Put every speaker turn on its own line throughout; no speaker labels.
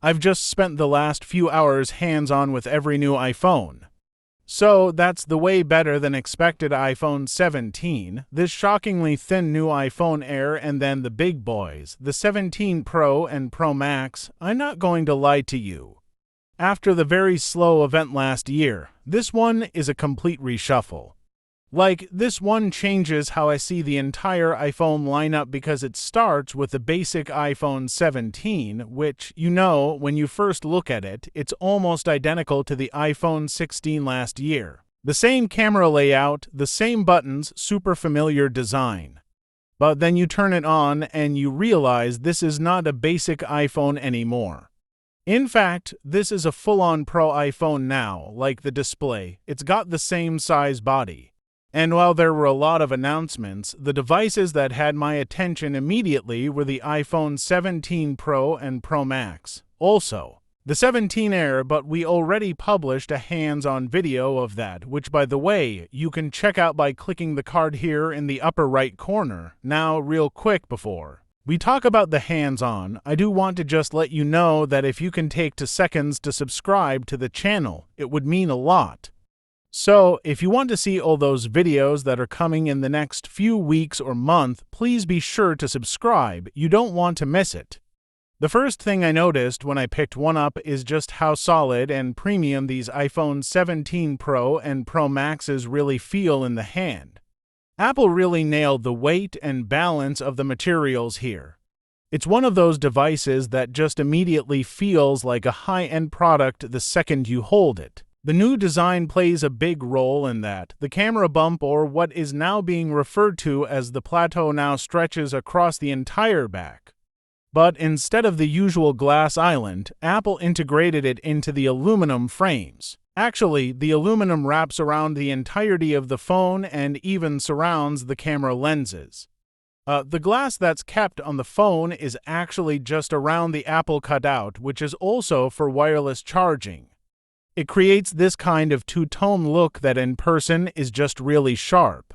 I've just spent the last few hours hands-on with every new iPhone. So that's the way better than expected iPhone 17, this shockingly thin new iPhone Air, and then the big boys, the 17 Pro and Pro Max. I'm not going to lie to you. After the very slow event last year, this one is a complete reshuffle. Like, this one changes how I see the entire iPhone lineup because it starts with the basic iPhone 17, which, when you first look at it, it's almost identical to the iPhone 16 last year. The same camera layout, the same buttons, super familiar design. But then you turn it on and you realize this is not a basic iPhone anymore. In fact, this is a full-on Pro iPhone now, like the display. It's got the same size body. And while there were a lot of announcements, the devices that had my attention immediately were the iPhone 17 Pro and Pro Max. Also, the 17 Air, but we already published a hands-on video of that, which, by the way, you can check out by clicking the card here in the upper right corner. Now, real quick before we talk about the hands-on, I do want to just let you know that if you can take 2 seconds to subscribe to the channel, it would mean a lot. So, if you want to see all those videos that are coming in the next few weeks or month, please be sure to subscribe. You don't want to miss it. The first thing I noticed when I picked one up is just how solid and premium these iPhone 17 Pro and Pro Maxes really feel in the hand. Apple really nailed the weight and balance of the materials here. It's one of those devices that just immediately feels like a high-end product the second you hold it. The new design plays a big role in that. The camera bump, or what is now being referred to as the plateau, now stretches across the entire back. But instead of the usual glass island, Apple integrated it into the aluminum frames. Actually, the aluminum wraps around the entirety of the phone and even surrounds the camera lenses. The glass that's kept on the phone is actually just around the Apple cutout, which is also for wireless charging. It creates this kind of two-tone look that in person is just really sharp.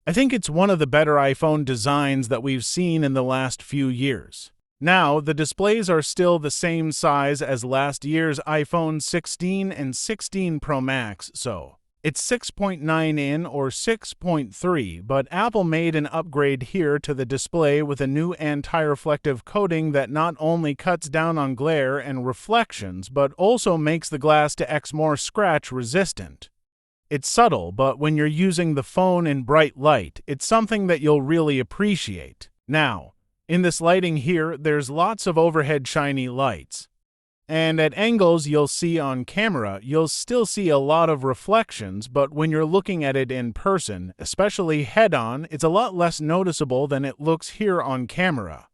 I think it's one of the better iPhone designs that we've seen in the last few years. Now, the displays are still the same size as last year's iPhone 16 and 16 Pro Max, so it's 6.9 in or 6.3, but Apple made an upgrade here to the display with a new anti-reflective coating that not only cuts down on glare and reflections, but also makes the glass to X more scratch resistant. It's subtle, but when you're using the phone in bright light, it's something that you'll really appreciate. Now, in this lighting here, there's lots of overhead shiny lights. And at angles you'll see on camera, you'll still see a lot of reflections, but when you're looking at it in person, especially head-on, it's a lot less noticeable than it looks here on camera.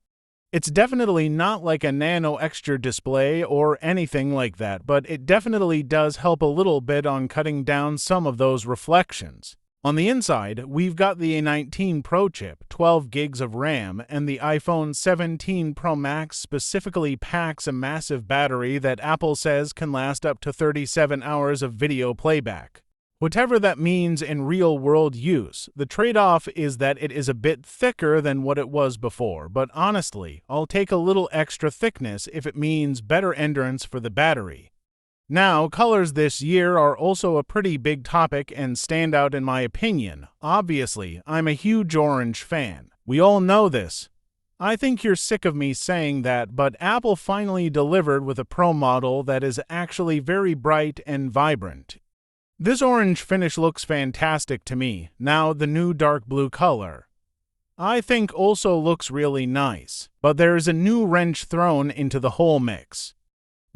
It's definitely not like a nano extra display or anything like that, but it definitely does help a little bit on cutting down some of those reflections. On the inside, we've got the A19 Pro chip, 12 gigs of RAM, and the iPhone 17 Pro Max specifically packs a massive battery that Apple says can last up to 37 hours of video playback. Whatever that means in real-world use, the trade-off is that it is a bit thicker than what it was before, but honestly, I'll take a little extra thickness if it means better endurance for the battery. Now, colors this year are also a pretty big topic and stand out in my opinion. Obviously, I'm a huge orange fan. We all know this. I think you're sick of me saying that, but Apple finally delivered with a Pro model that is actually very bright and vibrant. This orange finish looks fantastic to me. Now, the new dark blue color, I think also looks really nice, but there's a new wrench thrown into the whole mix.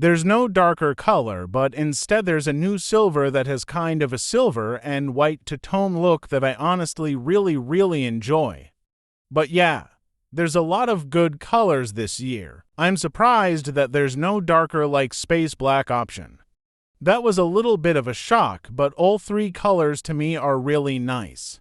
There's no darker color, but instead there's a new silver that has kind of a silver and white to-tone look that I honestly really enjoy. But yeah, there's a lot of good colors this year. I'm surprised that there's no darker like space black option. That was a little bit of a shock, but all 3 colors to me are really nice.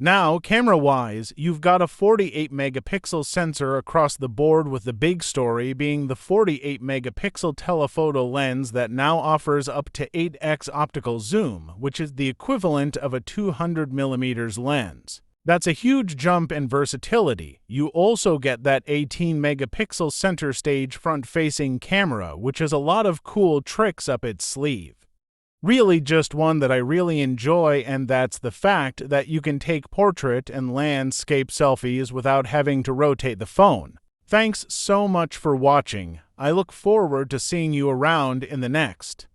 Now, camera-wise, you've got a 48-megapixel sensor across the board, with the big story being the 48-megapixel telephoto lens that now offers up to 8x optical zoom, which is the equivalent of a 200mm lens. That's a huge jump in versatility. You also get that 18 megapixel center stage front-facing camera, which has a lot of cool tricks up its sleeve. Really just one that I really enjoy, and that's the fact that you can take portrait and landscape selfies without having to rotate the phone. Thanks so much for watching. I look forward to seeing you around in the next.